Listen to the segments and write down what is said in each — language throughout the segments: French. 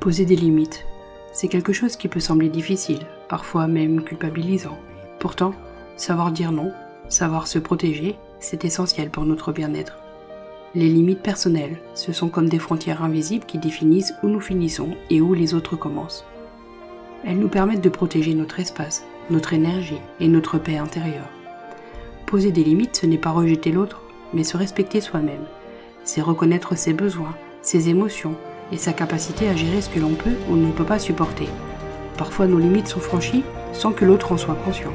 Poser des limites, c'est quelque chose qui peut sembler difficile, parfois même culpabilisant. Pourtant, savoir dire non, savoir se protéger, c'est essentiel pour notre bien-être. Les limites personnelles, ce sont comme des frontières invisibles qui définissent où nous finissons et où les autres commencent. Elles nous permettent de protéger notre espace, notre énergie et notre paix intérieure. Poser des limites, ce n'est pas rejeter l'autre, mais se respecter soi-même. C'est reconnaître ses besoins, ses émotions et sa capacité à gérer ce que l'on peut ou ne peut pas supporter. Parfois, nos limites sont franchies sans que l'autre en soit conscient.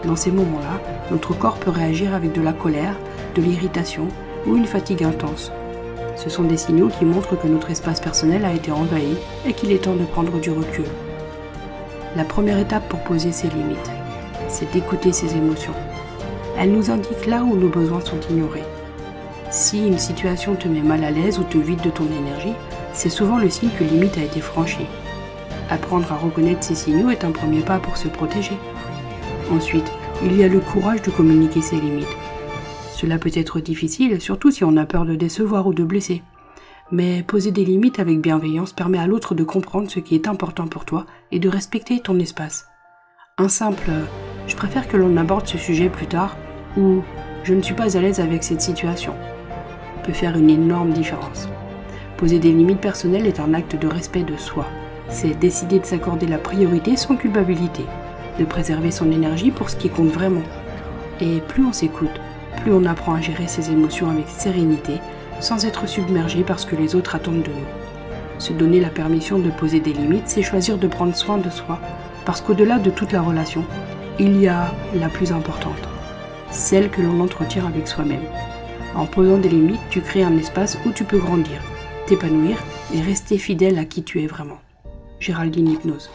Dans ces moments-là, notre corps peut réagir avec de la colère, de l'irritation ou une fatigue intense. Ce sont des signaux qui montrent que notre espace personnel a été envahi et qu'il est temps de prendre du recul. La première étape pour poser ses limites, c'est d'écouter ses émotions. Elles nous indiquent là où nos besoins sont ignorés. Si une situation te met mal à l'aise ou te vide de ton énergie, c'est souvent le signe que limite a été franchie. Apprendre à reconnaître ces signaux est un premier pas pour se protéger. Ensuite, il y a le courage de communiquer ses limites. Cela peut être difficile, surtout si on a peur de décevoir ou de blesser. Mais poser des limites avec bienveillance permet à l'autre de comprendre ce qui est important pour toi et de respecter ton espace. Un simple « je préfère que l'on aborde ce sujet plus tard » ou « je ne suis pas à l'aise avec cette situation » peut faire une énorme différence. Poser des limites personnelles est un acte de respect de soi. C'est décider de s'accorder la priorité sans culpabilité, de préserver son énergie pour ce qui compte vraiment. Et plus on s'écoute, plus on apprend à gérer ses émotions avec sérénité, sans être submergé par ce que les autres attendent de nous. Se donner la permission de poser des limites, c'est choisir de prendre soin de soi, parce qu'au-delà de toute la relation, il y a la plus importante, celle que l'on entretient avec soi-même. En posant des limites, tu crées un espace où tu peux grandir, t'épanouir et rester fidèle à qui tu es vraiment. Géraldine Hypnose.